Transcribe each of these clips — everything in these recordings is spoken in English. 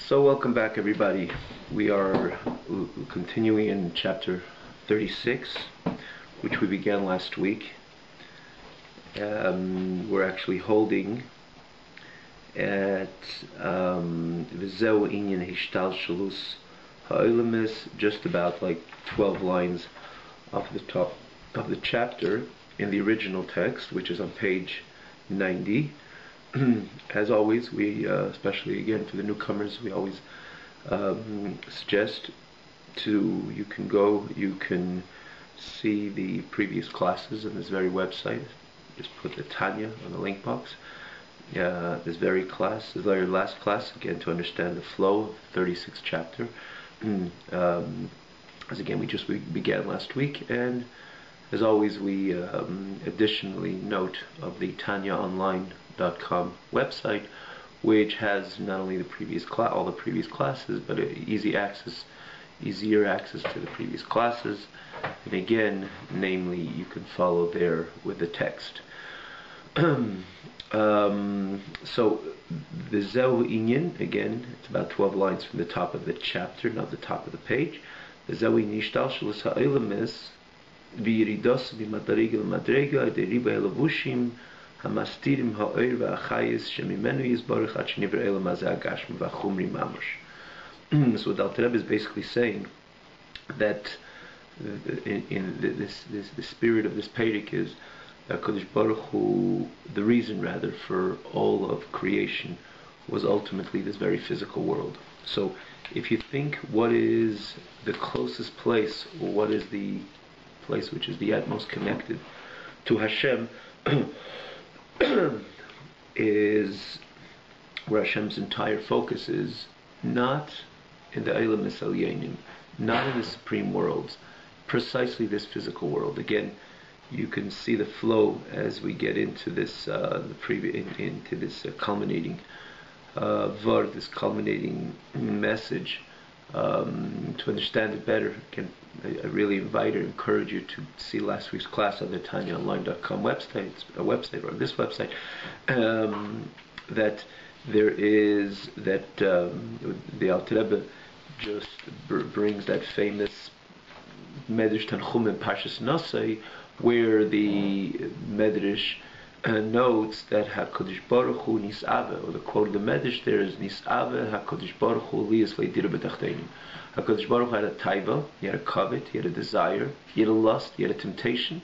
So welcome back, everybody. We are continuing in chapter 36, which we began last week. We're actually holding at V'zeu inyan hishtalshelus ha'olamis, just about like 12 lines off the top of the chapter in the original text, which is on page 90. As always, we, especially again for the newcomers, we always suggest you can see the previous classes on this very website. Just put the Tanya on the link box. This very last class, again, to understand the flow of the 36th chapter. As again, we began last week, and as always, we additionally note of the TanyaOnline.com website, which has not only all the previous classes, but easier access to the previous classes. And again, namely, you can follow there with the text. So the Zeu Inyan, again, it's about 12 lines from the top of the chapter, not the top of the page. The Zeu Inyan Shtalshelus Ha'olamis v'yiridos v'madariga l'madrega deriba elavushim hamastirim ha'oir v'achayis shemimenu yizbarach ad shenivra elam hazeh hagashmi v'achumri mamash. So what Alter Rebbe is basically saying that in the spirit of this Perek is that Kodesh Baruch Hu, the reason rather for all of creation was ultimately this very physical world. So if you think what is the closest place, or what is the place which is the utmost connected to Hashem, is where Hashem's entire focus is, not in the Eilam Elyonim, not in the supreme worlds, precisely this physical world. Again, you can see the flow as we get into this into this culminating vord, this culminating message. To understand it better, again, I really encourage you to see last week's class on the TanyaOnline.com website, or this website, that there is the Alter Rebbe just brings that famous Medrash Tanchum in Parshas Nosei, where the Medrash notes that HaKadosh Baruch Hu Nis'ave, or the quote of the Medrash there is Nis'ave HaKadosh Baruch Hu Liyas Le'dira B'tachteinim. HaKadosh Baruch Hu had a taiva, he had a covet, he had a desire, he had a lust, he had a temptation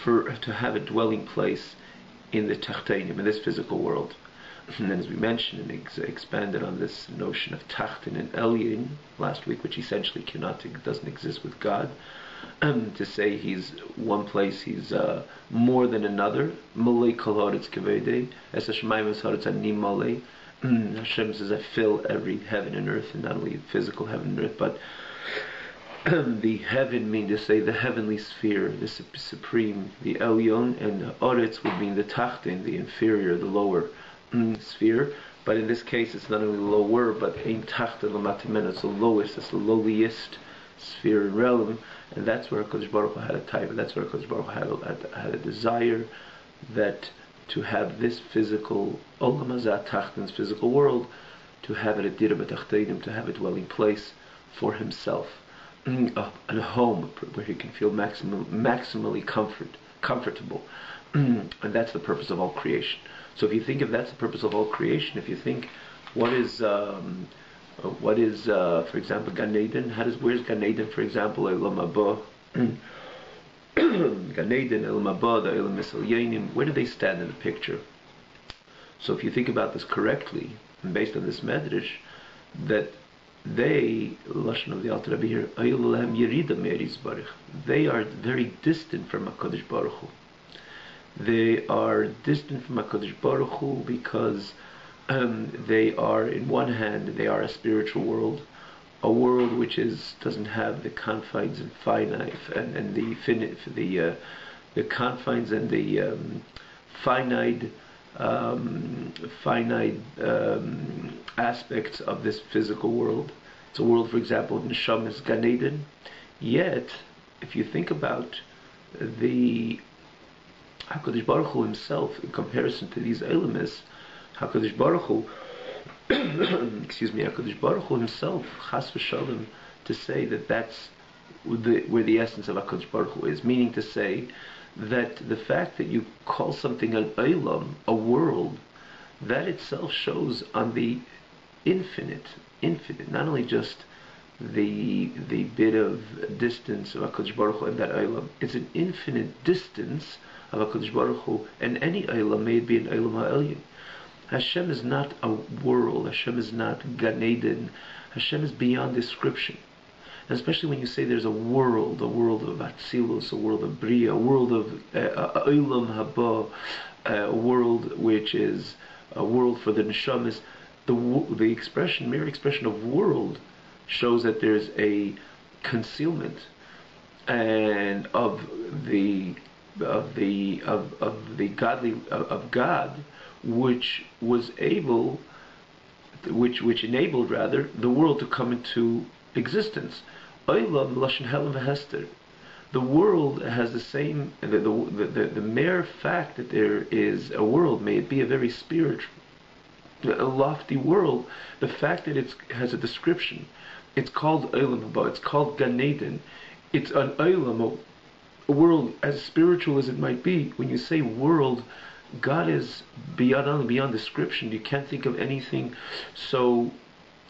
to have a dwelling place in the Tachteinim, in this physical world. And then, as we mentioned and expanded on this notion of Tachtin and Elyon last week, which essentially doesn't exist with God, to say he's one place, he's more than another. Malay kol haaretz kavodei, es hashemayim es haaretz ani malay. Hashem says, I fill every heaven and earth, and not only physical heaven and earth, but the heaven mean to say the heavenly sphere, the supreme, the Elyon, and the haaretz would mean the Tachtin, the inferior, the lower sphere. But in this case, it's not only lower, but ein Tachtin l'matamen, it's the lowest, it's the lowliest sphere and realm. And that's where HaKadosh Baruch Hu had a type, that's where HaKadosh Baruch Hu had a desire, that to have this physical, Olam Hazeh Tachtin's physical world, to have it a Dira B'Tachteinim, to have a dwelling place for himself, and a home where he can feel maximally comfortable. And that's the purpose of all creation. So if you think of that's the purpose of all creation, if you think what is, for example, Gan Eden? Where's Gan Eden, for example, Eilam Haba? Gan Eden, Eilam Haba, the Eilam Elyonim, where do they stand in the picture? So if you think about this correctly, and based on this medrash, that they, Lashon of the Alter Rebbe here, they are very distant from HaKadosh Baruch Hu. They are distant from HaKadosh Baruch Hu because they are, in one hand, they are a spiritual world, a world which doesn't have the confines and finite and the confines and the finite aspects of this physical world. It's a world, for example, of Neshamas Gan Eden. Yet, if you think about the HaKadosh Baruch Hu himself in comparison to these elements, HaKadosh Baruch Hu excuse me, HaKadosh Baruch Hu himself, Chas v'Shalom, to say that that's where the essence of HaKadosh Baruch Hu is, meaning to say that the fact that you call something an Olam, a world, that itself shows on the infinite, not only just the bit of distance of HaKadosh Baruch Hu and that Olam, it's an infinite distance of HaKadosh Baruch Hu and any Olam, may it be an Olam HaElyon. Hashem is not a world, Hashem is not Gan Eden, Hashem is beyond description. And especially when you say there's a world of Atzilus, a world of Bria, a world of Olam Haba, a world which is a world for the Neshamas, the expression, mere expression of world, shows that there's a concealment and of God, which enabled rather the world to come into existence. Olam lashon helen v'hester. The world has the same. The mere fact that there is a world, may it be a very spiritual, a lofty world, the fact that it has a description, it's called Olam Haba, it's called Gan Eden, it's an Olam, a world as spiritual as it might be. When you say world, God is beyond description. You can't think of anything so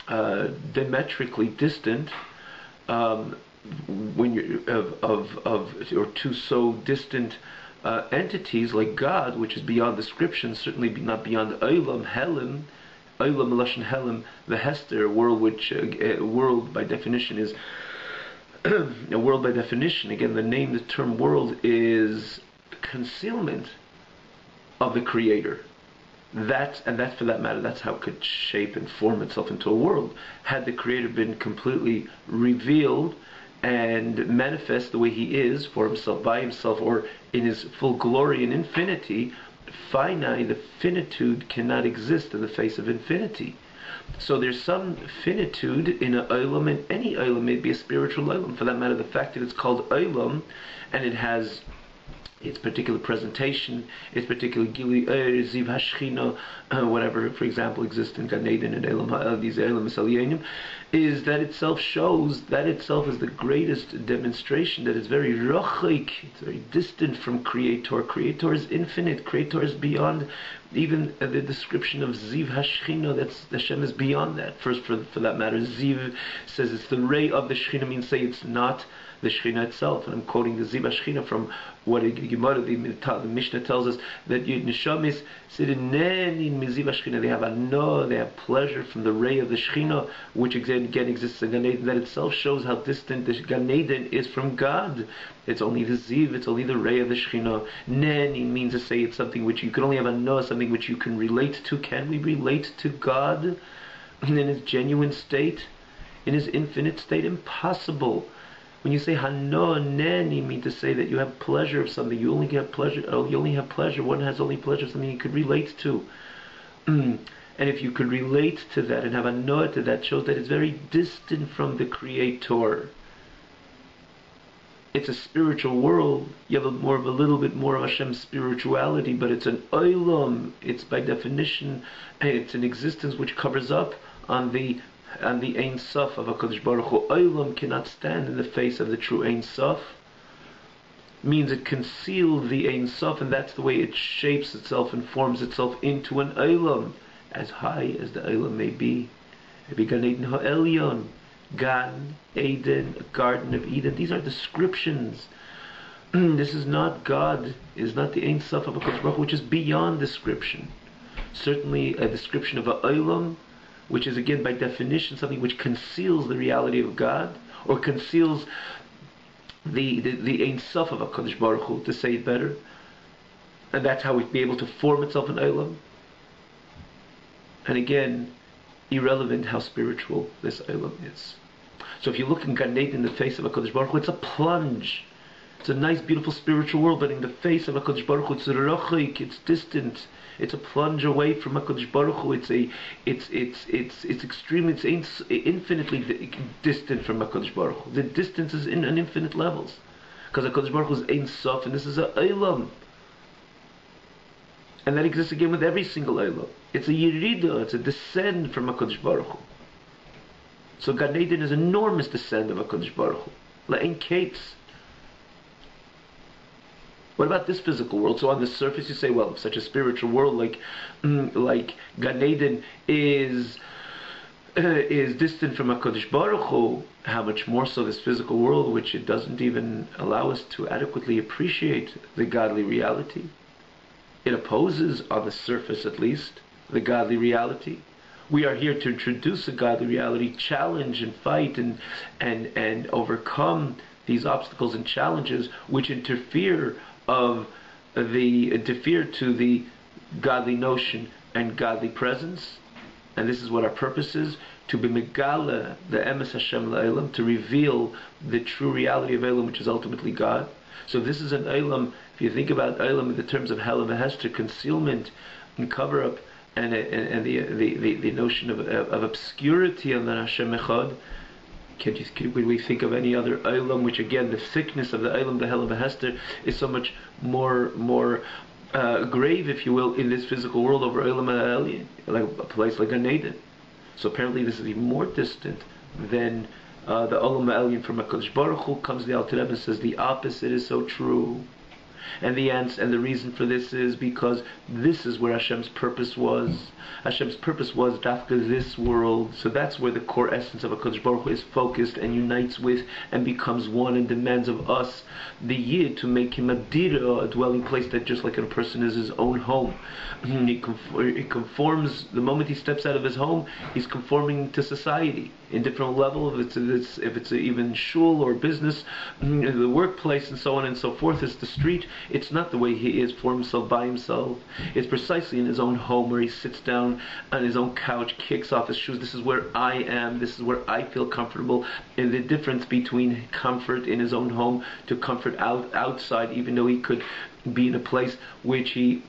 diametrically distant when you or two so distant entities like God, which is beyond description, certainly not beyond Olam Helen, Olam lashon Helen, the Hester, world which world by definition is a world by definition. Again, the term world is concealment of the Creator. That for that matter, that's how it could shape and form itself into a world. Had the Creator been completely revealed and manifest the way He is for Himself, by Himself, or in His full glory and infinity, the finitude cannot exist in the face of infinity. So there's some finitude in an Olam, and any Olam may be a spiritual Olam. For that matter, the fact that it's called Olam, and it has its particular presentation, its particular Gili Ziv Hashchina, whatever, for example, exists in Gan Eden and Elam Ha'el, these Elam Esalyanim, is that itself shows, that itself is the greatest demonstration that it's very rochik, it's very distant from Creator. Creator is infinite, Creator is beyond even the description of Ziv Hashchina, that's Hashem is beyond that. First, for that matter, Ziv says it's the ray of the Shechina, means say it's not the Shechina itself. And I'm quoting the Ziv HaShechina from what the Gemara, the Mishnah tells us, that Neshamis they have ano, they have pleasure from the ray of the Shechina, which again exists in Gan Eden. That itself shows how distant the Gan Eden is from God. It's only the Ziv, it's only the ray of the Shechina. Neni means to say it's something which you can only have ano, something which you can relate to. Can we relate to God in His genuine state, in His infinite state? Impossible. When you say hano neni, mean to say that you have pleasure of something. You only have pleasure. One has only pleasure of something you could relate to. And if you could relate to that and have a no to that, shows that it's very distant from the Creator. It's a spiritual world. You have a little bit more of Hashem's spirituality, but it's an olam. It's by definition, it's an existence which covers up on the Ein Sof of HaKadosh Baruch Hu. Olam cannot stand in the face of the true Ein Sof. Means it conceals the Ein Sof, and that's the way it shapes itself and forms itself into an Olam, as high as the Olam may be. Maybe Gan Eden HaElyon, Gan Eden, a Garden of Eden. These are descriptions. This is not God. It is not the Ein Sof of HaKadosh Baruch Hu, which is beyond description. Certainly a description of a Olam, which is again by definition something which conceals the reality of God, or conceals the Ein Sof of HaKadosh Baruch Hu, to say it better. And that's how it would be able to form itself in Olam. And again, irrelevant how spiritual this Olam is. So if you look in Gan Eden, in the face of HaKadosh Baruch Hu, it's a plunge. It's a nice, beautiful spiritual world, but in the face of HaKadosh Baruch Hu, it's rochik, it's distant. It's a plunge away from HaKadosh Baruch Hu. It's extremely, it's infinitely distant from HaKadosh Baruch Hu. The distance is in infinite levels, because HaKadosh Baruch Hu is Ein Sof, and this is a Olam. And that exists again with every single Eilam. It's a Yerida, it's a descent from HaKadosh Baruch Hu. So Gan Eden is an enormous descent of HaKadosh Baruch Hu. La'en kates. What about this physical world? So on the surface you say, well, such a spiritual world like Gan Eden is distant from HaKadosh Baruch Hu, how much more so this physical world, which it doesn't even allow us to adequately appreciate the godly reality. It opposes, on the surface at least, the godly reality. We are here to introduce a godly reality, challenge and fight and overcome these obstacles and challenges which interfere to the godly notion and godly presence. And this is what our purpose is, to be megala the emes Hashem la'elam, to reveal the true reality of Elam, which is ultimately God. So this is an Elam, if you think about Elam in the terms of Hel and Hester, concealment and cover-up, and the notion of obscurity on the Hashem Echad. Could we think of any other Elam, which again, the thickness of the Elam, the Hel and Hester, is so much more grave, if you will, in this physical world over Elam Ha'elyon, like a place like Gan Eden. So apparently this is even more distant than the Olam Ha'elyon from HaKadosh Baruch Hu. Comes the Alter Rebbe and says the opposite is so true. And the reason for this is because this is where Hashem's purpose was. Hashem's purpose was dafka this world. So that's where the core essence of HaKadosh Baruch Hu is focused and unites with and becomes one and demands of us, the Yid, to make him a dira, a dwelling place that just like a person is his own home. He conforms, the moment he steps out of his home, he's conforming to society in different level, if it's even shul or business, the workplace and so on and so forth. It's the street. It's not the way he is for himself by himself. It's precisely in his own home where he sits down on his own couch, kicks off his shoes. This is where I am. This is where I feel comfortable. And the difference between comfort in his own home to comfort outside, even though he could be in a place which he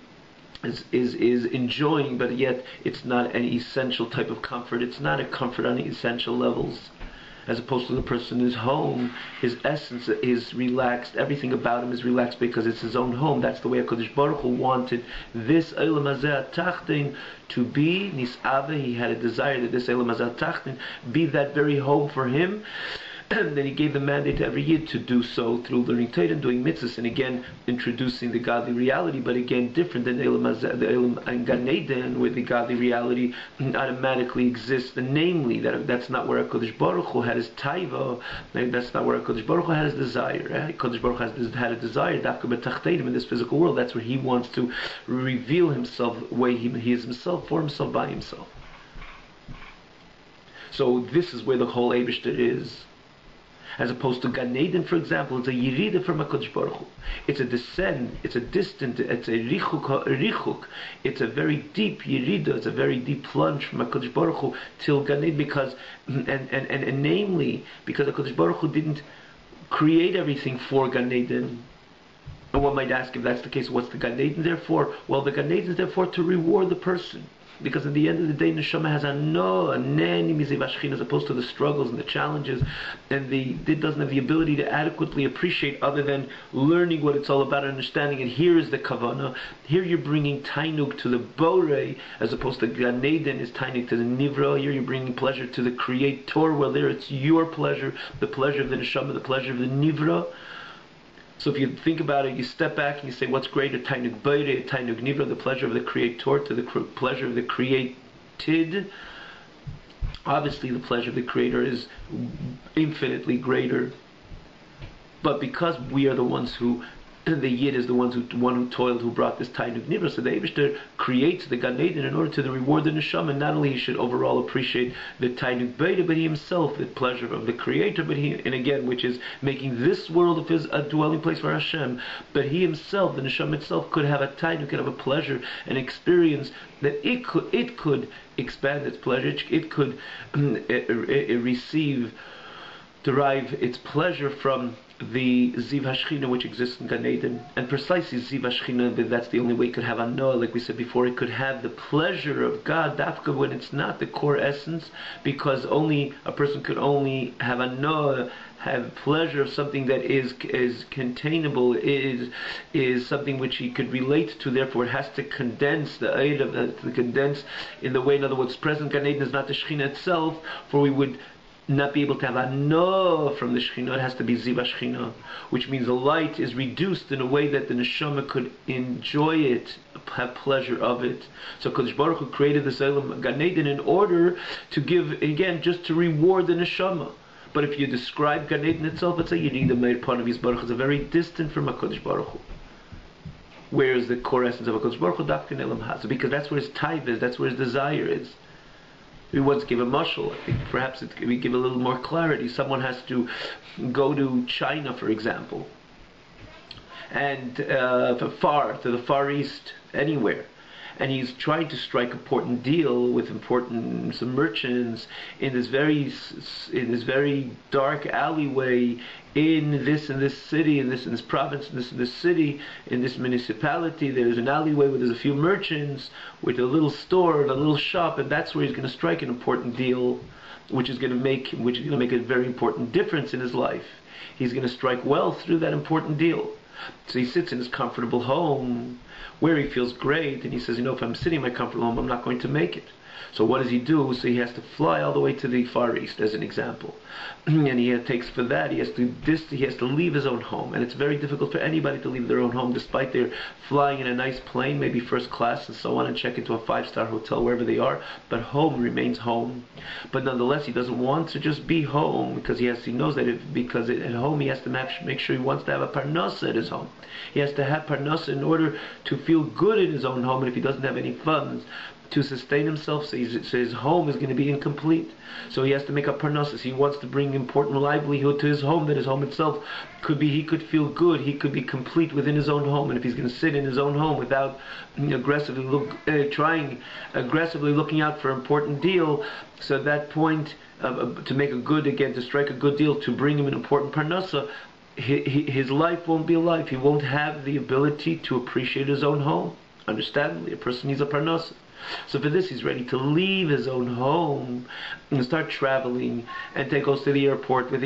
is enjoying, but yet it's not an essential type of comfort. It's not a comfort on the essential levels. As opposed to the person in his home, his essence is relaxed. Everything about him is relaxed because it's his own home. That's the way HaKadosh Baruch Hu wanted this Eilam Hazeh HaTachtin to be. Nis'ave, he had a desire that this Eilam Hazeh HaTachtin be that very home for him. And then he gave the mandate to every Yid to do so through learning Torah and doing mitzvahs, and again introducing the godly reality, but again different than the Eilam and Gan Eden, where the godly reality automatically exists. And namely, that's not where HaKadosh Baruch Hu had his taiva. That's not where HaKadosh Baruch Hu had his desire. HaKadosh Baruch Hu had a desire, dafka b'tachtenim, in this physical world. That's where he wants to reveal himself, the way he is himself, for himself, by himself. So this is where the whole Eibishter is. As opposed to Gan Eden, for example, it's a Yerida from HaKadosh Baruch Hu. It's a descent, it's a distant, it's a richuk. It's a very deep Yerida, it's a very deep plunge from HaKadosh Baruch Hu till Gan Eden, because, and namely, because HaKadosh Baruch Hu didn't create everything for Gan Eden. And one might ask, if that's the case, what's the Gan Eden there for? Well, the Gan Eden is therefore to reward the person. Because at the end of the day, neshama has a neni mizevashchin, as opposed to the struggles and the challenges, and it doesn't have the ability to adequately appreciate other than learning what it's all about, understanding. And here is the kavanah. Here you're bringing tainuk to the borei, as opposed to Gan Eden is tainuk to the nivra. Here you're bringing pleasure to the creator. Well, there it's your pleasure, the pleasure of the neshama, the pleasure of the nivra. So if you think about it, you step back and you say, what's greater, tainuk bayre, tainuk nivra, the pleasure of the creator to the pleasure of the created? Obviously the pleasure of the creator is infinitely greater. But because we are the ones who, the Yid is the one who toiled, who brought this tainuk nivra, so the Eibishter creates the Gan Eden in order to reward the neshama. And not only he should overall appreciate the tainuk bayre, but he himself, the pleasure of the creator, but he, and again, which is making this world of his a dwelling place for Hashem. But he himself, the neshama itself, could have a tainuk, could have a pleasure, an experience that it could expand its pleasure. It could derive its pleasure from the Ziv HaShechina which exists in Gan Eden, and precisely Ziv HaShechina, that's the only way it could have Anoah, like we said before, it could have the pleasure of God, dafka, when it's not the core essence, because only a person could only have Anoah, have pleasure of something that is containable, is something which he could relate to. Therefore, it has to condense the to condense in the way. In other words, present Gan Eden is not the Shechina itself, for we would not be able to have Anoah from the Shechina. It has to be Ziv HaShechina, which means the light is reduced in a way that the neshama could enjoy it, have pleasure of it. So Kodesh Baruch Hu created this Olam Gan Eden in order to give, again, just to reward the neshama. But if you describe Gan Eden itself, it's a Yidin, the Meir Panav Yisbarach is very distant from HaKadosh Baruch Hu. Whereas the core essence of HaKadosh Baruch Hu, Dafkin Elam Haz, because that's where his tithe is, that's where his desire is. We once give a mashal, I think perhaps we give a little more clarity. Someone has to go to China, for example, and to the Far East, anywhere. And he's trying to strike an important deal with some merchants in this very dark alleyway in this city, in this province, in this city, in this municipality. There's an alleyway where there's a few merchants with a little store, a little shop, and that's where he's going to strike an important deal, which is going to make a very important difference in his life. He's going to strike wealth through that important deal. So he sits in his comfortable home where he feels great, and he says, if I'm sitting in my comfortable home, I'm not going to make it. So what does he do? So he has to fly all the way to the Far East, as an example. And he has to leave his own home. And it's very difficult for anybody to leave their own home, despite their flying in a nice plane, maybe first class and so on, and check into a 5-star hotel wherever they are. But home remains home. But nonetheless, he doesn't want to just be home, because he knows that at home he has to make sure he wants to have a parnasa at his home. He has to have parnasa in order to feel good in his own home, and if he doesn't have any funds to sustain himself, so his home is going to be incomplete. So he has to make up parnassus. He wants to bring important livelihood to his home, that his home itself he could feel good, he could be complete within his own home. And if he's going to sit in his own home without aggressively looking out for an important deal, so at that point, to make to strike a good deal, to bring him an important parnassa, his life won't be alive. He won't have the ability to appreciate his own home. Understandably, a person needs a parnassa. So for this, he's ready to leave his own home and start traveling, and then goes to the airport and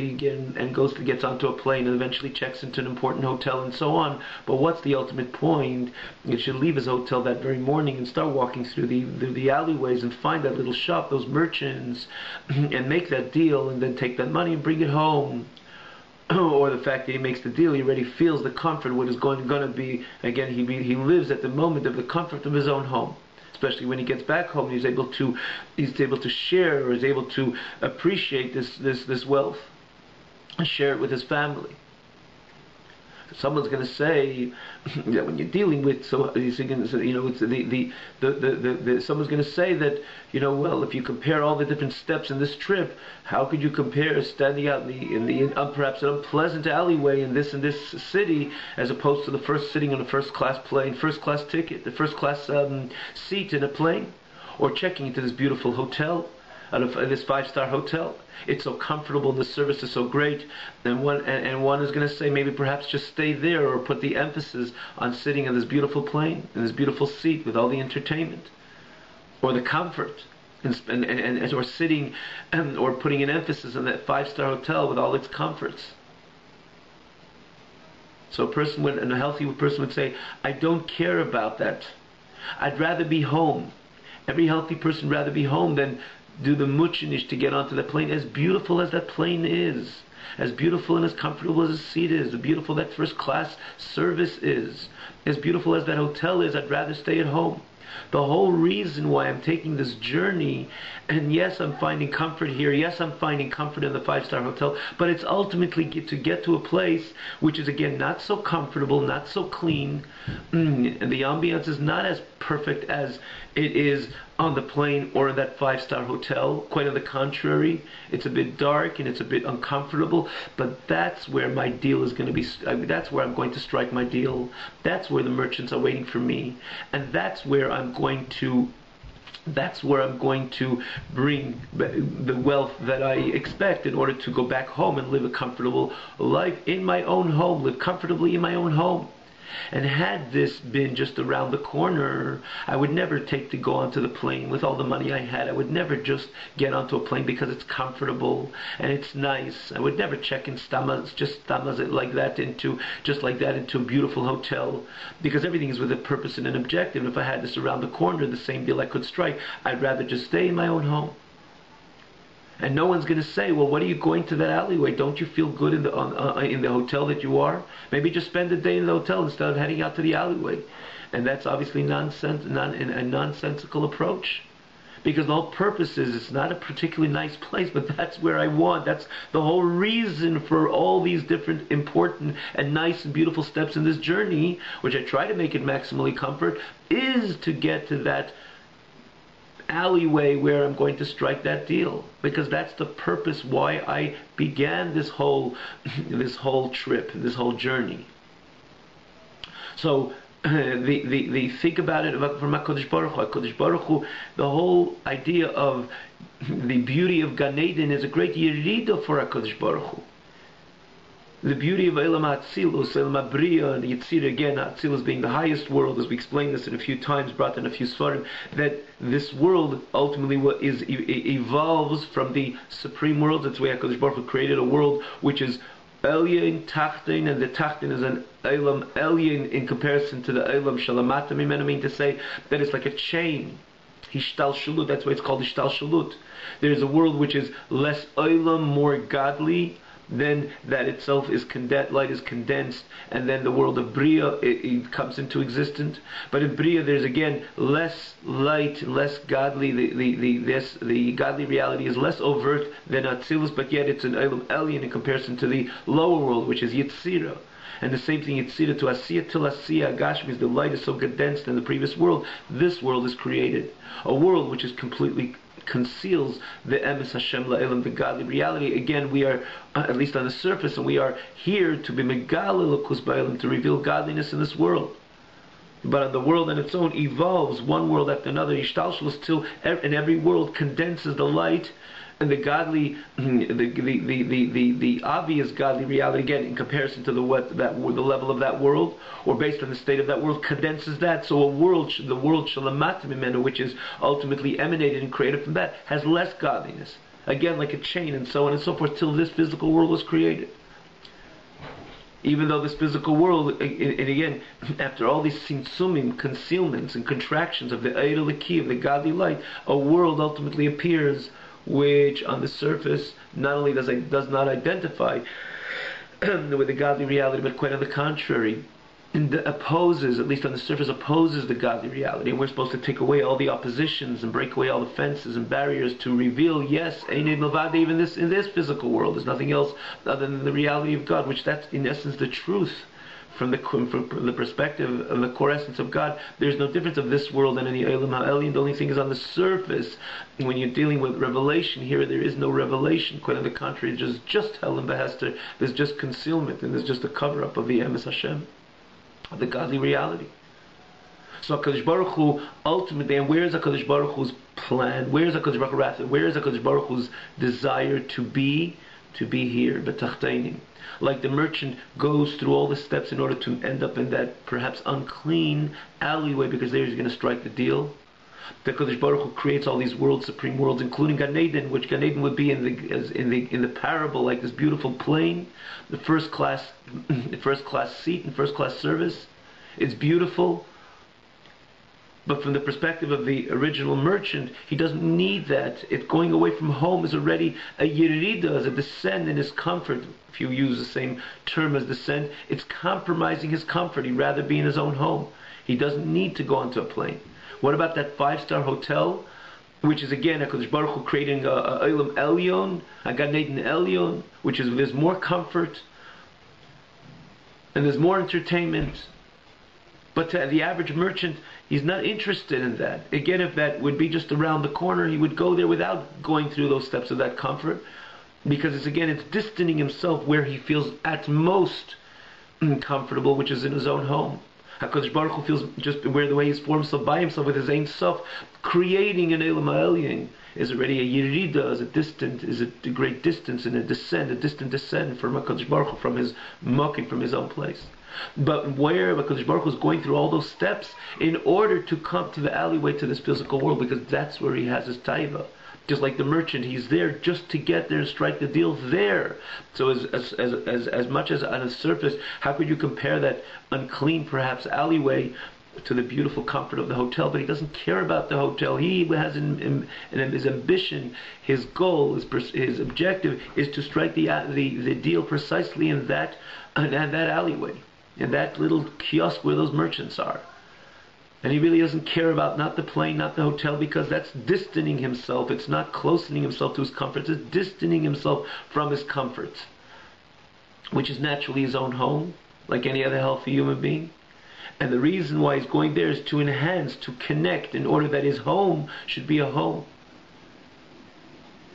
gets onto a plane and eventually checks into an important hotel and so on. But what's the ultimate point? He should leave his hotel that very morning and start walking through the alleyways and find that little shop, those merchants, and make that deal, and then take that money and bring it home. Or the fact that he makes the deal, he already feels the comfort, what is going to be. Again, he lives at the moment of the comfort of his own home. Especially when he gets back home, he's able to share, or is able to appreciate this wealth and share it with his family. Someone's going to say that when you're dealing with, someone's going to say that, well, if you compare all the different steps in this trip, how could you compare standing out in the perhaps an unpleasant alleyway in this city, as opposed to sitting on a first class ticket, the first class seat in a plane, or checking into this beautiful hotel, out of this 5-star hotel. It's so comfortable, and the service is so great. And one is going to say, maybe perhaps just stay there, or put the emphasis on sitting in this beautiful plane, in this beautiful seat with all the entertainment, or the comfort, or sitting, or putting an emphasis on that 5-star hotel with all its comforts. So a healthy person would say, I don't care about that. I'd rather be home. Every healthy person would rather be home than do the muchinish to get onto the plane, as beautiful as that plane is, as beautiful and as comfortable as the seat is, as beautiful that first class service is, as beautiful as that hotel is. I'd rather stay at home. The whole reason why I'm taking this journey, and yes, I'm finding comfort here, yes, I'm finding comfort in the 5-star hotel, but it's ultimately to get to a place which is, again, not so comfortable, not so clean, and the ambiance is not as perfect as it is on the plane or in that 5-star hotel. Quite on the contrary, it's a bit dark and it's a bit uncomfortable, but that's where my deal is going to be. That's where I'm going to strike my deal. That's where the merchants are waiting for me, and that's where I'm going to That's where I'm going to bring the wealth that I expect in order to go back home and live a comfortable life in my own home, live comfortably in my own home. And had this been just around the corner, I would never take to go onto the plane with all the money I had. I would never just get onto a plane because it's comfortable and it's nice. I would never check in stamas it like that into a beautiful hotel, because everything is with a purpose and an objective. If I had this around the corner, the same deal I could strike. I'd rather just stay in my own home. And no one's going to say, well, what are you going to that alleyway? Don't you feel good in the hotel that you are? Maybe just spend the day in the hotel instead of heading out to the alleyway. And that's obviously a nonsensical approach. Because the whole purpose is, it's not a particularly nice place, but that's where I want. That's the whole reason for all these different important and nice and beautiful steps in this journey, which I try to make it maximally comfort, is to get to that alleyway where I'm going to strike that deal, because that's the purpose why I began this whole trip, this whole journey. So the think about it from HaKadosh Baruch Hu, the whole idea of the beauty of Gan Eden is a great yirida for HaKadosh Baruch Hu. The beauty of Elam HaTzilus, Elam HaBriya, and Yitzira, again, HaTzilus being the highest world, as we explained this in a few times, brought in a few svarim, that this world ultimately evolves from the supreme world. That's why HaKadosh Baruch Hu created a world which is Elyon, Tachtin, and the Tachtin is an Elam Elyon in comparison to the Elam Shalamata, meaning to say that it's like a chain. Hishtal Shalut, that's why it's called Hishtal Shalut. There's a world which is less Elam, more godly, then that itself is light is condensed, and then the world of Bria it comes into existence. But in Bria there's again less light, less godly. The godly reality is less overt than Atzilus, but yet it's an Elam Elyon in comparison to the lower world, which is Yitzira. And the same thing, Yitzira to Asiya till Asiya, Gashmis, the light is so condensed in the previous world. This world is created, a world which is completely conceals the emes Hashem la'elam, the godly reality. Again, we are at least on the surface, and we are here to be megaleh l'kus ba'elam, to reveal godliness in this world. But the world on its own evolves, one world after another, ishtalshalos, till in every world condenses the light and the godly, the obvious godly reality, again in comparison to the level of that world, or based on the state of that world, condenses that. So the world shalamat mimenu, which is ultimately emanated and created from that, has less godliness. Again, like a chain, and so on and so forth, till this physical world was created. Even though this physical world, and again, after all these sinsumim, concealments and contractions of the Eid Leki, of the godly light, a world ultimately appears which on the surface not only does not identify with the godly reality, but quite on the contrary, opposes, at least on the surface, opposes the godly reality. And we're supposed to take away all the oppositions and break away all the fences and barriers to reveal, yes, Einid Milvad, even in this physical world, there's nothing else other than the reality of God, which that's in essence the truth. From the perspective of the core essence of God, there's no difference of this world and any Elam HaElyon. The only thing is on the surface. When you're dealing with revelation here, there is no revelation. Quite on the contrary, there's just Hel and Behester. There's just concealment, and there's just a cover-up of the emes Hashem, of the godly reality. So HaKadosh Baruch Hu ultimately, and where is HaKadosh Baruch Hu's plan? Where is HaKadosh Baruch Hu wrath? Where is HaKadosh Baruch Hu's desire to be here, b'tachteinim? Like the merchant goes through all the steps in order to end up in that perhaps unclean alleyway, because there he's going to strike the deal. The Kodesh Baruch Hu creates all these worlds, supreme worlds, including Gan Eden, which Gan Eden would be in the parable, like this beautiful plane, the first class seat and first class service. It's beautiful. But from the perspective of the original merchant, he doesn't need that. Going away from home is already a yirida, as a descent in his comfort. If you use the same term as descent, it's compromising his comfort. He'd rather be in his own home. He doesn't need to go onto a plane. What about that 5-star hotel, which is again HaKadosh Baruch Hu creating a Elam Elyon, a Gan Eden Elyon, which is there's more comfort and there's more entertainment. But to the average merchant, he's not interested in that. Again, if that would be just around the corner, he would go there without going through those steps of that comfort, because it's distancing himself where he feels at most comfortable, which is in his own home. HaKadosh Baruch Hu feels just where the way He's formed himself by Himself with His Ein Sof, creating an Eilam Ha'elyon is already a Yerida, is a great distance and a distant descent from HaKadosh Baruch Hu, from His Mokim, from His own place. But where HaKadosh Baruch Hu is going through all those steps in order to come to the alleyway to this physical world, because that's where He has His taiva. Just like the merchant, he's there just to get there and strike the deal there. So as much as on the surface, how could you compare that unclean, perhaps, alleyway to the beautiful comfort of the hotel? But he doesn't care about the hotel. He has his ambition, his goal, his objective is to strike the deal precisely in that alleyway, in that little kiosk where those merchants are. And he really doesn't care about not the plane, not the hotel, because that's distancing himself. It's not closening himself to his comforts. It's distancing himself from his comforts, which is naturally his own home, like any other healthy human being. And the reason why he's going there is to enhance, to connect, in order that his home should be a home.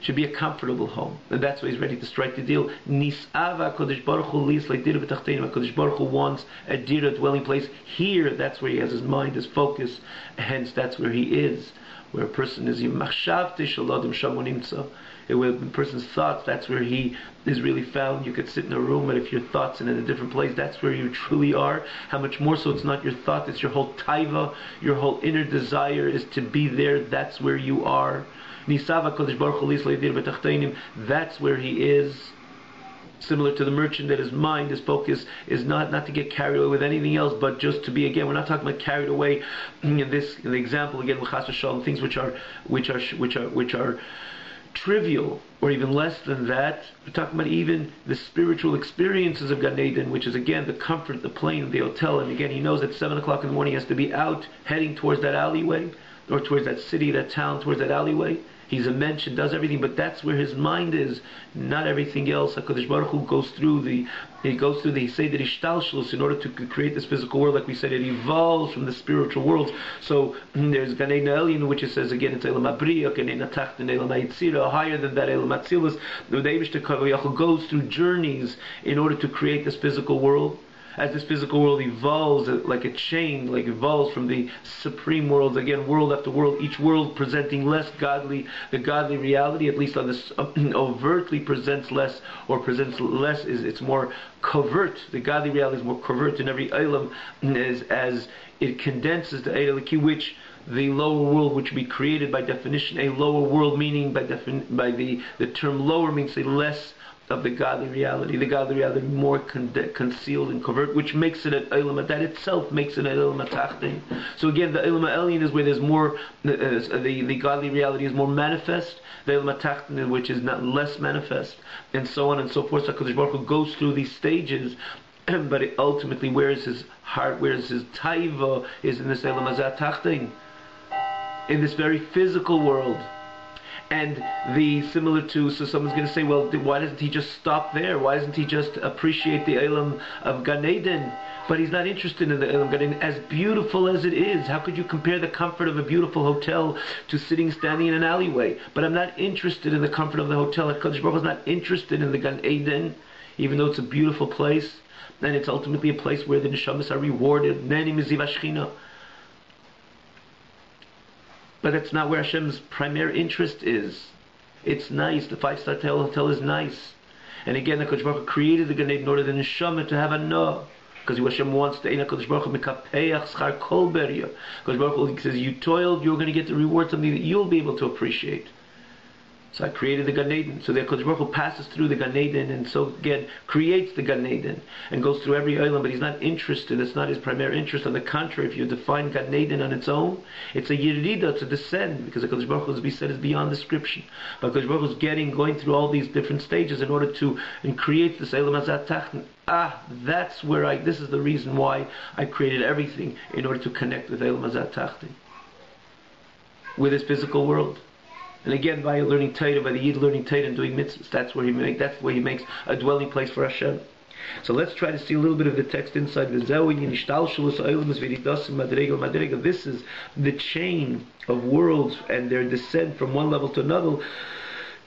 Should be a comfortable home. And that's why he's ready to strike the deal. Nis'ava HaKadosh Baruch Hu lis le'dira b'tachtenim. HaKadosh Baruch Hu wants a dira, dwelling place. Here, that's where he has his mind, his focus. Hence, that's where he is. Where a person is machshavte shaladim shamo nimtza. Where the person's thoughts, that's where he is really found. You could sit in a room, but if your thoughts are in a different place, that's where you truly are. How much more so it's not your thought, it's your whole taiva, your whole inner desire is to be there. That's where you are. Nisava Kodesh Baruch Hu lis le'dir b'tachtenim. That's where he is. Similar to the merchant, that his mind, his focus is not to get carried away with anything else, but just to be, again, we're not talking about carried away in the example again, l'chas v'shalom, things which are trivial, or even less than that. We're talking about even the spiritual experiences of Gan Eden, which is again the comfort, the plane, the hotel. And again, he knows at 7 o'clock in the morning he has to be out, heading towards that alleyway, or towards that city, that town, towards that alleyway. He's a mensch and does everything, but that's where his mind is, not everything else. HaKadosh Baruch Hu goes through the Seder Ishtalshlus in order to create this physical world. Like we said, it evolves from the spiritual worlds. So there's Gan Eden Elyon, which it says again, it's Eilam HaBriya, Gan Eden HaTachton, Eilam HaYitzira, higher than that, Eilam HaTzilus. The Eibishter goes through journeys in order to create this physical world. As this physical world evolves like a chain, like evolves from the supreme worlds, again, world after world, each world presenting less godly, the godly reality, at least on this overtly presents less, it's more covert. The godly reality is more covert in every Eilam, as it condenses the Eiliki, which the lower world, which would be created by definition, a lower world, meaning by the term lower means a less of the godly reality. The godly reality more concealed and covert, which makes it an Eilam, that itself makes it an Eilam HaTachton. So again, the Eilam HaElyon is where there's more, the godly reality is more manifest, the Eilam HaTachton, which is not less manifest, and so on and so forth. So HaKadosh Baruch Hu goes through these stages, but ultimately, where is his heart, where is his taiva, is in this Eilam HaTachton, in this very physical world. And so someone's going to say, well, why doesn't he just stop there? Why doesn't he just appreciate the Eilam of Gan Eden? But he's not interested in the Eilam Gan Eden, as beautiful as it is. How could you compare the comfort of a beautiful hotel to standing in an alleyway? But I'm not interested in the comfort of the hotel. HaKadosh Baruch Hu is not interested in the Gan Eden, even though it's a beautiful place, and it's ultimately a place where the neshamas are rewarded. Neni miziv hashchina. But that's not where Hashem's primary interest is. It's nice. The 5-star hotel is nice. And again, the HaKadosh Baruch Hu created the Gan Eden in order the neshama to have a no. Because Hashem wants to, HaKadosh Baruch Hu mekapeach schar kol beria. HaKadosh Baruch Hu says, you toiled, you're going to get the reward, something that you'll be able to appreciate. So I created the Gan Eden. So the HaKadosh Baruch Hu passes through the Gan Eden, and so again creates the Gan Eden and goes through every Eilam, but he's not interested. It's not his primary interest. On the contrary, if you define Gan Eden on its own, it's a Yerida, it's a descent, because the HaKadosh Baruch Hu, as we said, is beyond description. But HaKadosh Baruch Hu is going through all these different stages in order to create this Eilam HaTachton. This is the reason why I created everything, in order to connect with Eilam HaTachton, with his physical world. And again, by learning Torah, by the Yid learning Torah and doing mitzvahs, that's where he makes a dwelling place for Hashem. So let's try to see a little bit of the text inside. This is the chain of worlds and their descent from one level to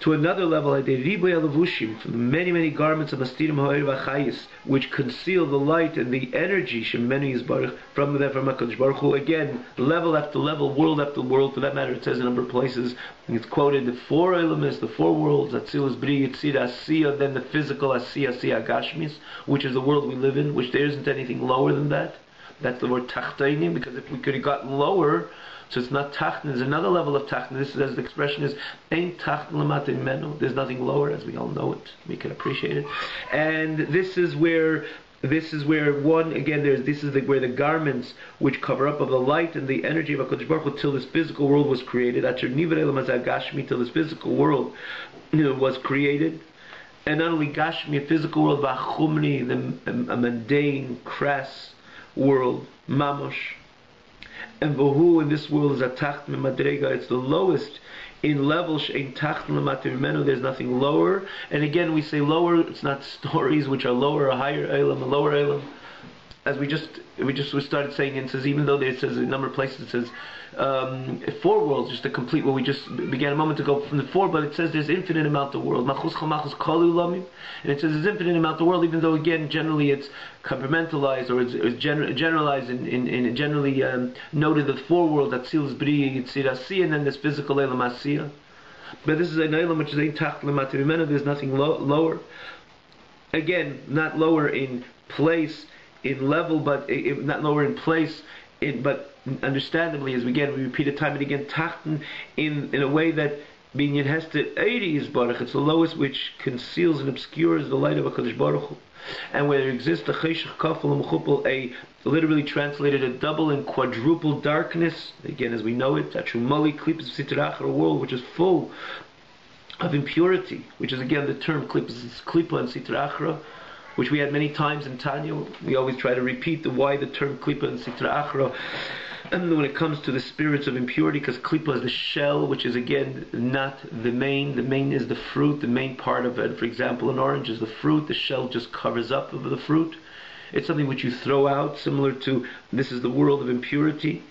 to another level, from the many, many garments of Astirim Ha'ir V'Chayis, which conceal the light and the energy from HaKadosh Baruch Hu. Again, level after level, world after world. For that matter, it says in a number of places, it's quoted, the four elements, the four worlds, Atzilus, Bri, Yitzir, Asiya, then the physical Asiya, Gashmis, which is the world we live in, which there isn't anything lower than that. That's the word Tachtainim, because if we could have gotten lower, so it's not Tachten, there's another level of Tachten. This is, as the expression is, Ein Tachten Lamat Menu. There's nothing lower, as we all know it. We can appreciate it. And this is where one, again, where the garments which cover up of the light and the energy of HaKadosh Baruch Hu till this physical world was created, till this physical world was created. And not only Gashmi, a physical world, but Chumni, a mundane, crass world, Mamosh. And Vahu in this world is a Tacht Madrega, it's the lowest in level. Shein Tacht L'Matir. There's nothing lower. And again, we say lower, it's not stories which are lower, a higher Elam, a lower Elam. As we started saying, it says, even though it says in a number of places, it says four worlds, just to complete what we just began a moment ago from the four, but it says there's infinite amount of world. And it says there's infinite amount of world, even though again generally it's compartmentalized or it's generalized in generally noted the four worlds, Atzilus, Bri, Yitzir, Asiya, and then there's physical Elam Asiya. But this is an Elam which is Ein Tacht L'Matir Mimenu. There's nothing lower. Again, not lower in place, in level, but not lower in place, but understandably, as we repeat it time and again, Tachten in a way that Binyan Hester Eiri is Baruch, it's the lowest which conceals and obscures the light of HaKadosh Baruch Hu. And where there exists a Cheshach Kafel Mechupel, a literally translated a double and quadruple darkness, again as we know it, Atrumali Klipas Sitrach, a world which is full of impurity, which is again the term Klipa and Sitrachra, which we had many times in Tanya. We always try to repeat why the term Klipa and Sitra Achra. And when it comes to the spirits of impurity, because Klipa is the shell, which is again not the main. The main is the fruit. The main part of it, for example, an orange is the fruit. The shell just covers up of the fruit. It's something which you throw out, similar to this is the world of impurity,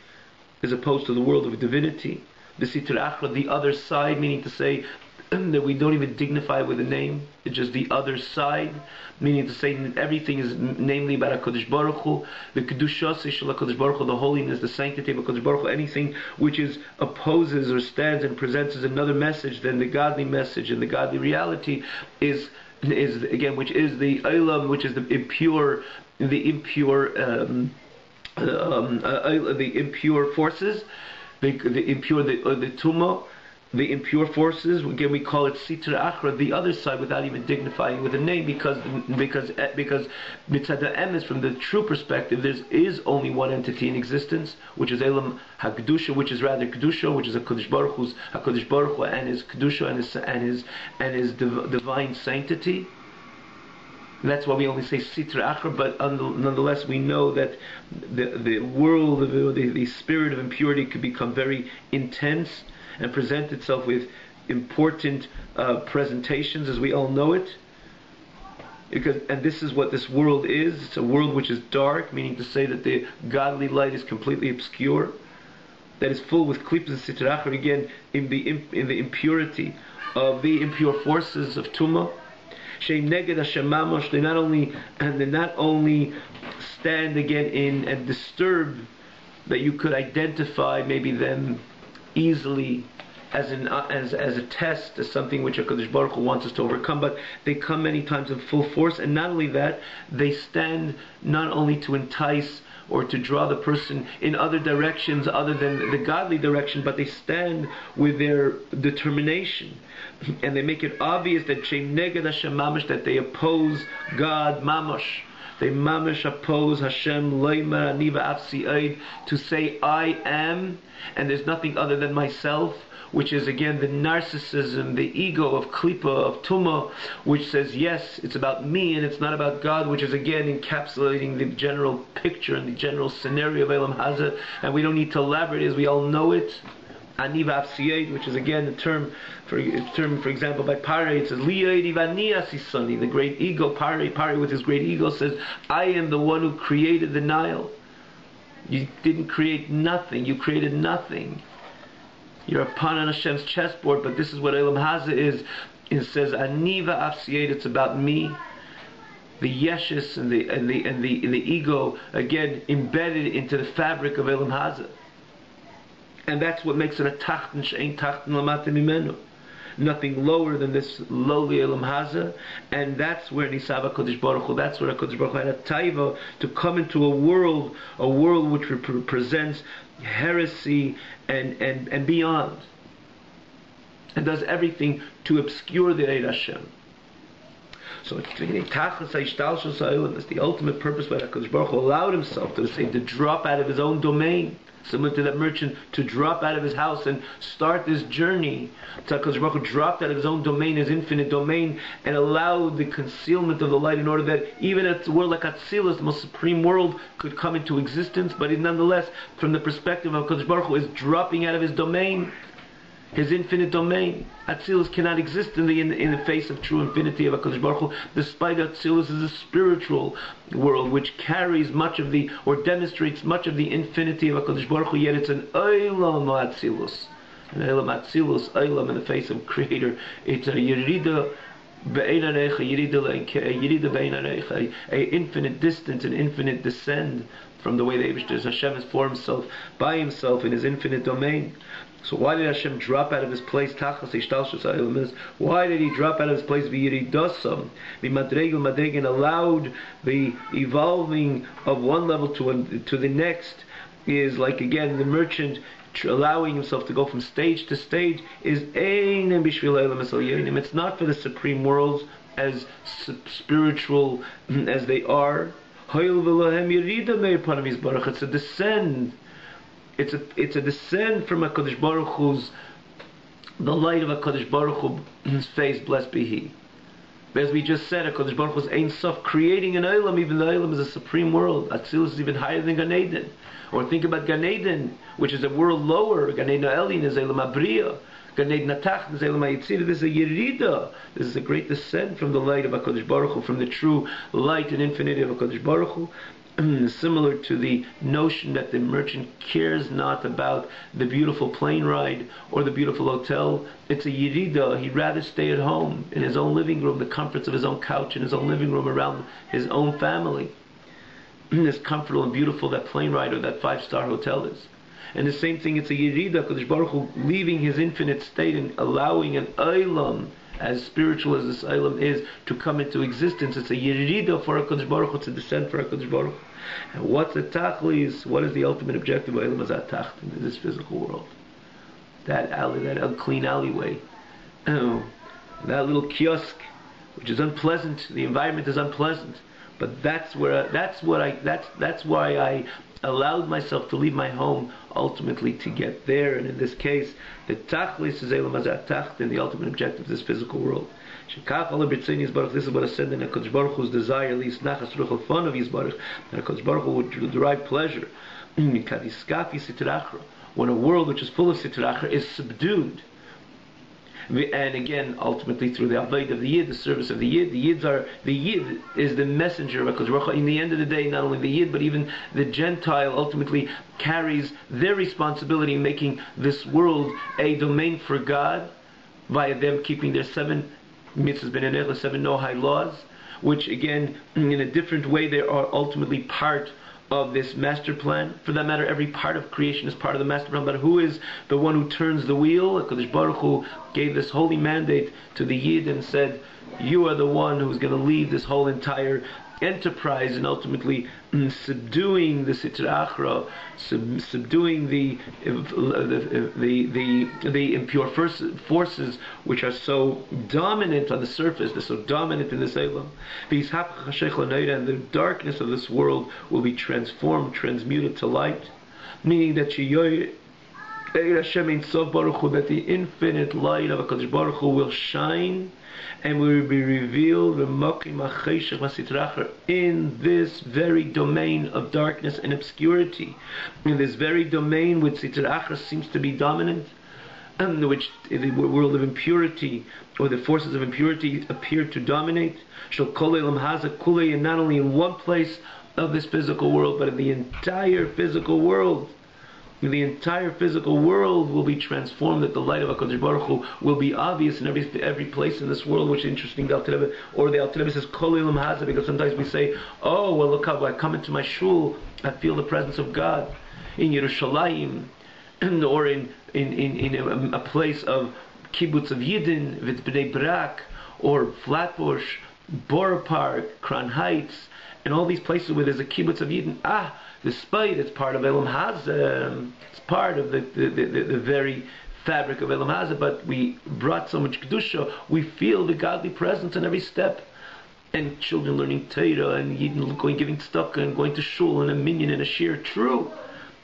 as opposed to the world of divinity. The Sitra Achra, the other side, meaning to say that we don't even dignify with a name. It's just the other side, meaning to say that everything is namely about HaKadosh Baruch Hu, the Kedushas Shel HaKadosh Baruch Hu, the holiness, the sanctity of HaKadosh Baruch Hu. Anything which opposes or stands and presents as another message than the godly message and the godly reality is again, which is the Olam, which is the impure forces, the Tumah, the impure forces. Again, we call it Sitra Achra, the other side, without even dignifying with a name, because Mitzad Emes, from the true perspective, there is only one entity in existence, which is Elam HaKedusha, which is rather Kedusha, which is HaKadosh Baruch Hu and his Kedusha and his divine sanctity. That's why we only say Sitra Achra, but nonetheless we know that the world, the spirit of impurity could become very intense and present itself with important presentations, as we all know it. And this is what this world is. It's a world which is dark, meaning to say that the godly light is completely obscure, that is full with klipas and sitra achra, again in the impurity of the impure forces of Tumah. Sheim neged Hashem mamash. They not only stand again in and disturb, that you could identify maybe them easily as a test, as something which HaKadosh Baruch Hu wants us to overcome, but they come many times in full force. And not only that, they stand not only to entice or to draw the person in other directions other than the godly direction, but they stand with their determination, and they make it obvious that Sheim neged Hashem mamash, that they oppose God mamash. They mamash oppose Hashem loymar ani va'afsi oid, to say I am and there's nothing other than myself, which is again the narcissism, the ego of klipa, of tumah, which says yes, it's about me and it's not about God, which is again encapsulating the general picture and the general scenario of Elam Hazeh, and we don't need to elaborate, as we all know it. Ani v'afsi oid, which is again a term for example by Pare, it says li'oidi v'ani asisani, the great ego. Pare with his great ego says, I am the one who created the Nile. You didn't create nothing, you created nothing. You're a pawn on Hashem's chessboard, but this is what Elam Haza is. It says, Aniva Afsiyed, it's about me. The yeshus and the ego, again, embedded into the fabric of Elam Haza. And that's what makes it a tachten she'ein tachten lamata mimenu. Nothing lower than this lowly Elam Haza, and that's where Nisava Kodesh Baruch Hu, that's where Kodesh Baruch Hu had a taiva to come into a world which represents heresy and beyond, and does everything to obscure the Eid Hashem. So that's the ultimate purpose why HaKadosh Baruch Hu allowed himself to drop out of his own domain, similar to that merchant, to drop out of his house and start this journey. HaKadosh Baruch Hu dropped out of his own domain, his infinite domain, and allowed the concealment of the light in order that even a world like Atzilus, the most supreme world, could come into existence. But nonetheless, from the perspective of HaKadosh Baruch Hu, is dropping out of his domain, his infinite domain. Atzilus cannot exist in the face of true infinity of HaKadosh Baruch Hu, despite Atzilus is a spiritual world which carries much of the, or demonstrates much of the infinity of HaKadosh Baruch Hu, yet it's an Olam Atzilus. An Olam Atzilus, Olam in the face of Creator. It's a Yerida Be'ein Arecha, Yerida Be'ein Arecha, a infinite distance, an infinite descent from the way the Hashem has formed himself by himself in his infinite domain. So why did Hashem drop out of his place? Why did he drop out of his place? And allowed the evolving of one level to the next, is like again the merchant allowing himself to go from stage to stage. It's not for the supreme worlds as spiritual as they are. It's a descend. It's a descent from HaKadosh Baruch Hu's, the light of HaKadosh Baruch Hu's face, blessed be He. But as we just said, HaKadosh Baruch Hu's Ein Sof, creating an Olam. Even the Olam is a supreme world. Atzilus is even higher than Gan Eden. Or think about Gan Eden, which is a world lower. Gan Eden Elin is Elam Abriya. Gan Eden Atach is Elam Hayitzira. This is a Yerida. This is a great descent from the light of HaKadosh Baruch Hu, from the true light and infinity of HaKadosh Baruch Hu. Similar to the notion that the merchant cares not about the beautiful plane ride or the beautiful hotel. It's a Yerida. He'd rather stay at home in his own living room, the comforts of his own couch in his own living room around his own family. As comfortable and beautiful that plane ride or that 5-star hotel is. And the same thing, it's a Yerida, Kodesh Baruch Hu leaving his infinite state and allowing an Olam, as spiritual as this Olam is, to come into existence. It's a Yerida for HaKadosh Baruch Hu, it's a descent for HaKadosh Baruch Hu. And what's the Tachlis? What is the ultimate objective of Olam Hazat in this physical world? That alley, that unclean alleyway, that little kiosk, which is unpleasant. The environment is unpleasant, but that's why I allowed myself to leave my home ultimately to get there. And in this case, the Tachlis is Olam Hazat Tacht, and the ultimate objective of this physical world. This is what I said in HaKadosh Baruch Hu's desire, at least nachas ruach al fun of Yisbarach, that HaKadosh Baruch Hu would derive pleasure. When a world which is full of Sitra Achra is subdued, and again, ultimately through the avodah of the Yid, the service of the Yid, the Yid is the messenger of HaKadosh Baruch Hu. In the end of the day, not only the Yid, but even the Gentile ultimately carries their responsibility in making this world a domain for God, via them keeping their 7 mitzvahs b'nei 7 no-high laws, which again, in a different way, they are ultimately part of this master plan. For that matter, every part of creation is part of the master plan. But who is the one who turns the wheel? HaKadosh Baruch Hu gave this holy mandate to the Yid and said, you are the one who's going to lead this whole entire enterprise, and ultimately subduing the Sitra Achra, subduing the impure forces which are so dominant on the surface, they're so dominant in this Olam. And the darkness of this world will be transformed, transmuted to light, meaning that that the infinite light of HaKadosh Baruch Hu will shine and will be revealed in this very domain of darkness and obscurity, in this very domain which Sitra Achra seems to be dominant, and which the world of impurity or the forces of impurity appear to dominate. And not only in one place of this physical world, but in the entire physical world. the entire physical world will be transformed, that the light of HaKadosh Baruch Hu will be obvious in every place in this world, which is interesting. The Alter Rebbe says, Kol Ilam Hazeh, because sometimes we say, oh, well, look how I come into my shul, I feel the presence of God. In Yerushalayim, or in a place of kibbutz of Yidden, Bnei Brak, or Flatbush, Borough Park, Crown Heights, and all these places where there's a kibbutz of Yidden. Despite it's part of Elam Hazeh, it's part of the very fabric of Elam Hazeh, but we brought so much kedusha, we feel the godly presence in every step. And children learning Torah, and Yidden giving tzedakah, and going to shul, and a minyan, and a shir. True,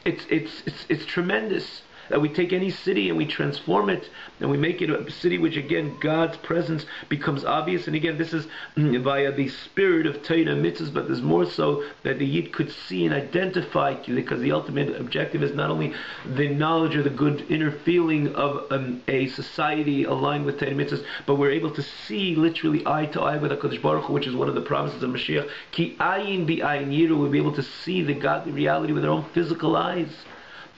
it's tremendous that we take any city and we transform it and we make it a city which, again, God's presence becomes obvious. And again, this is via the spirit of Torah and mitzvahs, but there's more so that the Yid could see and identify, because the ultimate objective is not only the knowledge or the good inner feeling of a society aligned with Torah and mitzvahs, but we're able to see literally eye to eye with HaKadosh Baruch Hu, which is one of the promises of Mashiach. Ki ayin bi ayin yiru, we'll be able to see the godly reality with our own physical eyes.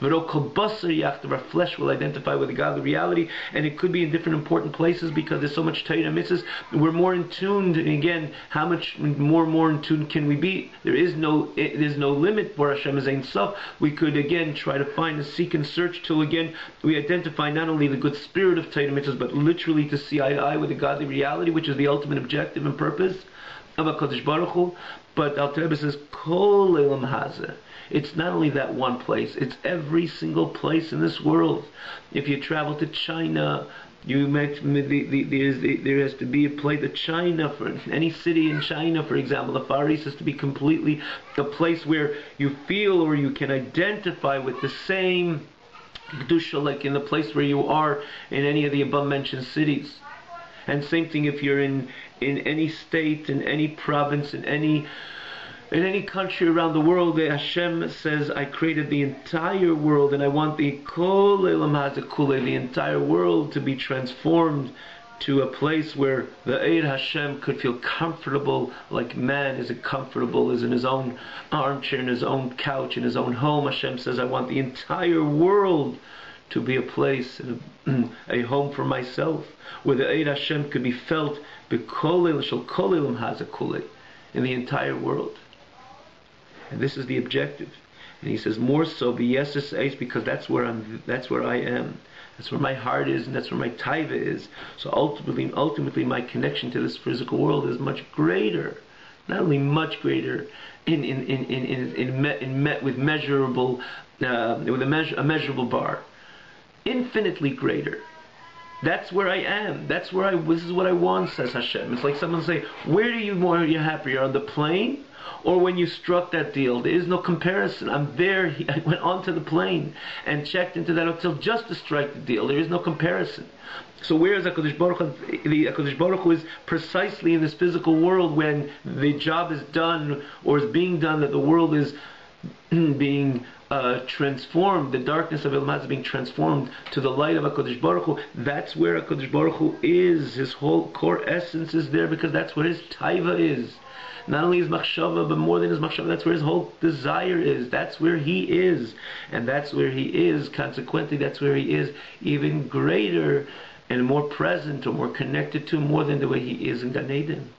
Our flesh will identify with the godly reality, and it could be in different important places because there's so much Torah and mitzvahs. We're more in tune, and again, how much more in tune can we be? There's no limit for Hashem as Ein Sof. We could again try to find and seek and search till again we identify not only the good spirit of Torah and mitzvahs, but literally to see eye to eye with the godly reality, which is the ultimate objective and purpose of HaKadosh Baruch Hu. But Alter Rebbe says, Kol Elam Hazeh. It's not only that one place, it's every single place in this world. If you travel to China, there has to be a place of China, for any city in China, for example. The Far East has to be completely a place where you feel or you can identify with the same kedusha like in the place where you are in any of the above mentioned cities. And same thing if you're in any state, in any province, in any country around the world. Hashem says, I created the entire world, and I want the Kol Elam Hazeh Kulei, the entire world, to be transformed to a place where the Eid Hashem could feel comfortable, like man is comfortable, is in his own armchair, in his own couch, in his own home. Hashem says, I want the entire world to be a place, a home for myself, where the Eid Hashem could be felt Kol Elam Hazeh Kulei, in the entire world. And this is the objective. And he says more so because that's where I am. That's where my heart is, and that's where my taiva is. So ultimately my connection to this physical world is much greater. Not only much greater with measurable with a measurable bar. Infinitely greater. That's where I am. This is what I want, says Hashem. It's like someone say, where are you happier, on the plane or when you struck that deal? There is no comparison. I'm there. I went onto the plane and checked into that hotel just to strike the deal. There is no comparison. So where is HaKadosh Baruch Hu? The HaKadosh Baruch Hu is precisely in this physical world when the job is done or is being done, that the world is being transformed, the darkness of Elam Hazeh being transformed to the light of HaKadosh Baruch Hu. That's where HaKadosh Baruch Hu is. His whole core essence is there, because that's where his taiva is. Not only his machshava, but more than his machshava, that's where his whole desire is. That's where he is. And that's where he is, consequently, that's where he is even greater and more present or more connected to, more than the way he is in Gan Eden.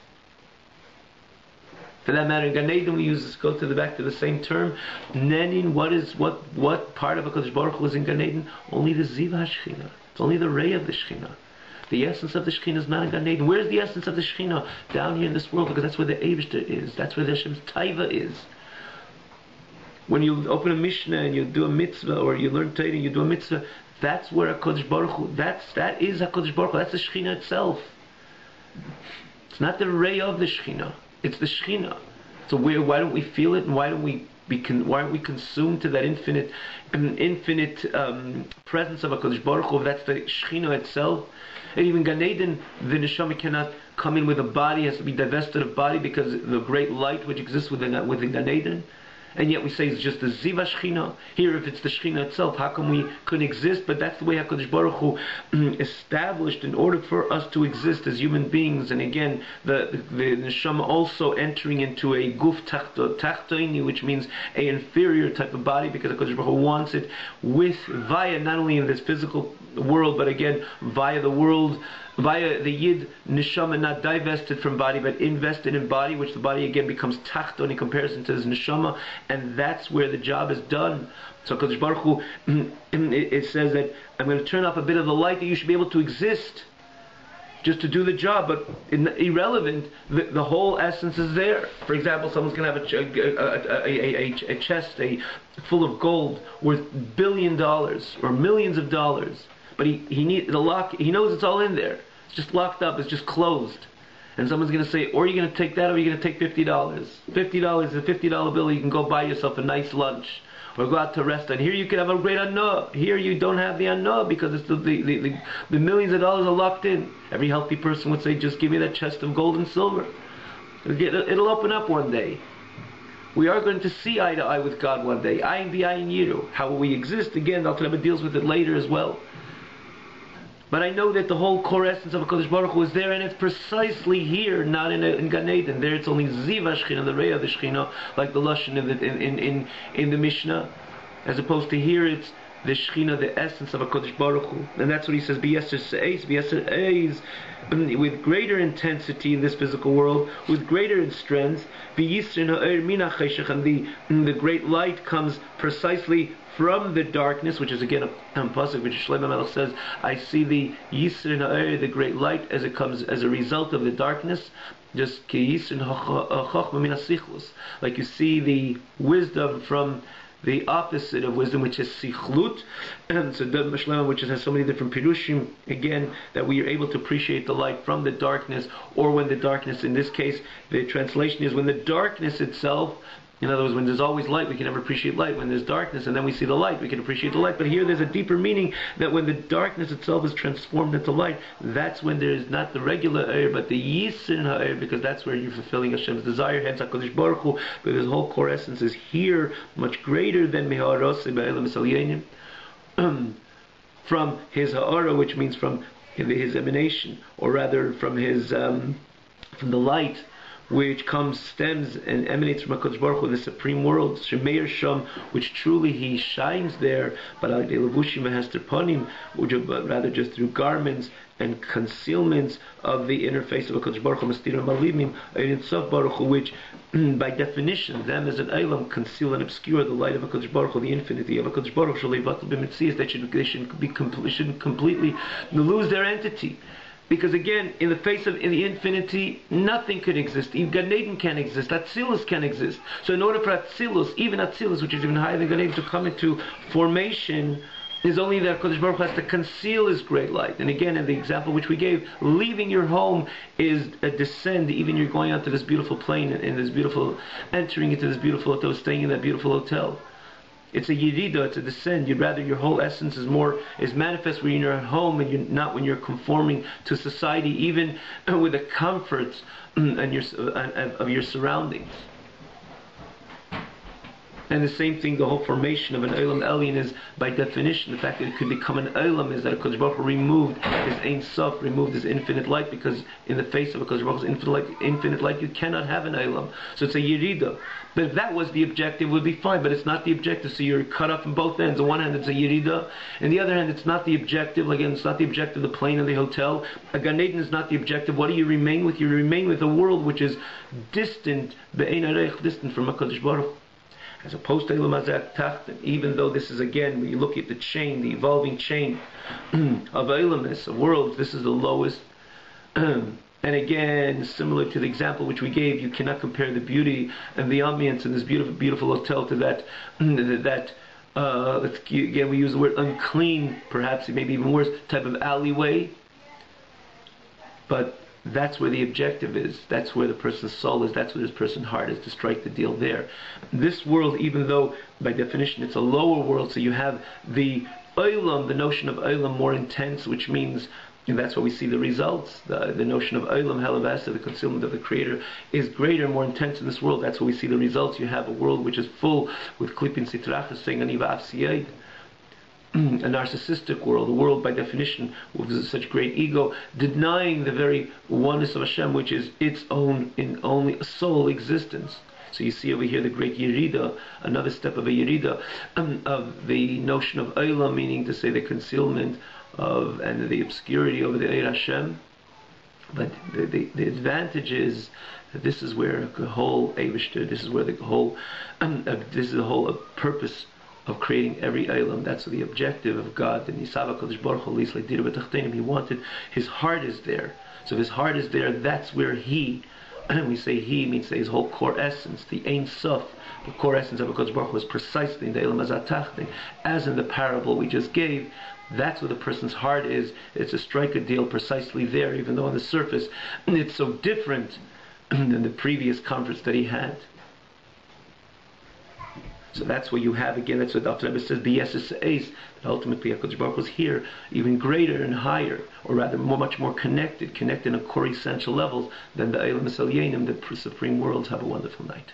For that matter, in Gan Eden we use this, go to the back to the same term. Nenin, what part of HaKadosh Baruch Hu is in Gan Eden? Only the Ziv HaShechina. It's only the ray of the Shechina. The essence of the Shekhinah is not in Gan Eden. Where's the essence of the Shekhinah? Down here in this world, because that's where the Eivishter is. That's where the Hashem's Taiva is. When you open a Mishnah and you do a mitzvah, or you learn Torah and you do a mitzvah, that's where HaKadosh Baruch Hu, that is HaKadosh Baruch Hu. That's the Shekhinah itself. It's not the ray of the Shekhinah. It's the Shekhinah. So why don't we feel it, and why aren't we consumed to that infinite presence of HaKadosh Baruch Hu? That's the Shekhinah itself. And even Gan Eden, the neshama cannot come in with a body, has to be divested of body, because the great light which exists within Gan Eden. And yet we say it's just the Ziva Shechina. Here, if it's the Shechina itself, how come we couldn't exist? But that's the way HaKadosh Baruch Hu established in order for us to exist as human beings. And again, the Neshama also entering into a Guf Tachtoini, which means an inferior type of body, because HaKadosh Baruch Hu wants it via not only in this physical world, but again via the world, via the Yid Neshama, not divested from body, but invested in body, which the body again becomes Tachton in comparison to his Neshama, and that's where the job is done. So HaKadosh Baruch Hu, it says that I'm going to turn off a bit of the light that you should be able to exist, just to do the job, but irrelevant, the whole essence is there. For example, someone's going to have a chest full of gold worth $1 billion or millions of dollars, but he needs the lock. He knows it's all in there. It's just locked up. It's just closed. And someone's going to say, or you're going to take that, or you're going to take $50. $50 is a $50 bill. You can go buy yourself a nice lunch, or go out to a restaurant. Here you can have a great anah. Here you don't have the anah because it's the millions of dollars are locked in. Every healthy person would say, just give me that chest of gold and silver. It'll open up one day. We are going to see eye to eye with God one day. Ayin b'ayin yiru. How will we exist? Again, Al Rebbe deals with it later as well. But I know that the whole core essence of HaKadosh Baruch Hu is there, and it's precisely here, not in Gan Eden. There it's only Ziva Shechina, the Ray of the Shechina, like the Lashon in the Mishnah. As opposed to here, it's the Shechina, the essence of HaKadosh Baruch Hu. And that's what he says, B'yeser Eis, with greater intensity in this physical world, with greater strength, B'yisrin ha'er min ha'cheshech, and the great light comes precisely from the darkness, which is again a pasuk which Shlomo Melech says, I see the Yisrin ha'er, the great light, as it comes as a result of the darkness. Just ki Yisrin ha'chochma min ha'sichlus, like you see the wisdom from the opposite of wisdom, which is sichlut. And so the Shlomo, which has so many different pirushim, again, that we are able to appreciate the light from the darkness, or when the darkness, in this case, the translation is when the darkness itself, in other words, when there's always light, we can never appreciate light. When there's darkness and then we see the light, we can appreciate the light. But here there's a deeper meaning, that when the darkness itself is transformed into light, that's when there is not the regular air, but the Yisrin ha'er, because that's where you're fulfilling Hashem's desire. Hence HaKadosh Baruch Hu, but his whole core essence is here, much greater than Meharose Ba'elam Misalyenim, from his ha'ara, which means from his emanation, or rather from his from the light, which stems and emanates from HaKadosh Baruch Hu, the supreme world, Shemeir Sham, which truly he shines there, but al levushim v'hester panim, rather just through garments and concealments of the inner face of HaKadosh Baruch Hu, Mastira Malimim, Ein Sof Baruch Hu, which by definition, them as an Eilam conceal and obscure the light of HaKadosh Baruch Hu, the infinity of HaKadosh Baruch Hu, Shalivatul B'Mitzias, they shouldn't completely lose their entity. Because again, in the infinity, nothing can exist. Even Gan Eden can't exist. Atzilus can't exist. So in order for Atzilus, even Atzilus, which is even higher than Gan Eden, to come into formation, is only that HaKadosh Baruch Hu has to conceal his great light. And again, in the example which we gave, leaving your home is a descent. Even you're going out to this beautiful plane, and this beautiful, entering into this beautiful hotel, staying in that beautiful hotel. It's a yirida, it's a descent. You'd rather your whole essence is manifest when you're at home, and you're not when you're conforming to society, even with the comforts of your surroundings. And the same thing, the whole formation of an Olam Elyon is, by definition, the fact that it could become an Olam is that HaKadosh Baruch Hu removed his Ein Sof, removed his infinite light, because in the face of HaKadosh Baruch Hu's infinite light, you cannot have an Olam. So it's a Yerida. But if that was the objective, it would be fine, but it's not the objective, so you're cut off from both ends. On one hand, it's a Yerida, and the other hand, it's not the objective. Again, it's not the objective of the plane and the hotel. A Gan Eden is not the objective. What do you remain with? You remain with a world which is distant, Be'ein Arieh, distant from HaKadosh Baruch Hu. As opposed to Elam Hazak Tachten, even though this is, again, when you look at the chain, the evolving chain of Elamness, of worlds, this is the lowest. And again, similar to the example which we gave, you cannot compare the beauty and the ambience in this beautiful, beautiful hotel to that, again, we use the word unclean, perhaps, maybe even worse, type of alleyway. But that's where the objective is. That's where the person's soul is. That's where this person's heart is, to strike the deal there. This world, even though by definition it's a lower world, so you have the Olam, the notion of Olam, more intense, which means And that's why we see the results. The notion of Olam Helavasa, the concealment of the Creator, is greater, more intense in this world. That's why we see the results. You have a world which is full with Klipin Sitrachas saying Aniva Afsiyed. A narcissistic world, a world by definition with such great ego, denying the very oneness of Hashem, which is its own, in only sole existence. So you see over here the great Yerida, another step of a Yerida, of the notion of Olam, meaning to say the concealment of and the obscurity over the Eir Hashem. But the advantage is that this is where the whole Eivishter, this is where the whole, this is the whole purpose of creating every Eilam. That's the objective of God. And Yisava Kodesh Baruch Hu Lisla Dira B'Tachtenim. He wanted, his heart is there. So if his heart is there, that's where he, and we say he means his whole core essence, the Ein Sof, the core essence of HaKadosh Baruch Hu is precisely in the Eilam Hazatachtin, as in the parable we just gave. That's where the person's heart is. It's a strike a deal precisely there, even though on the surface it's so different than the previous conference that he had. So that's what you have again. That's what Dr. Rebbe says. That ultimately HaKadosh Baruch Hu is here, even greater and higher, or rather much more connected on core essential levels than the Eilam Esayenim, the supreme worlds. Have a wonderful night.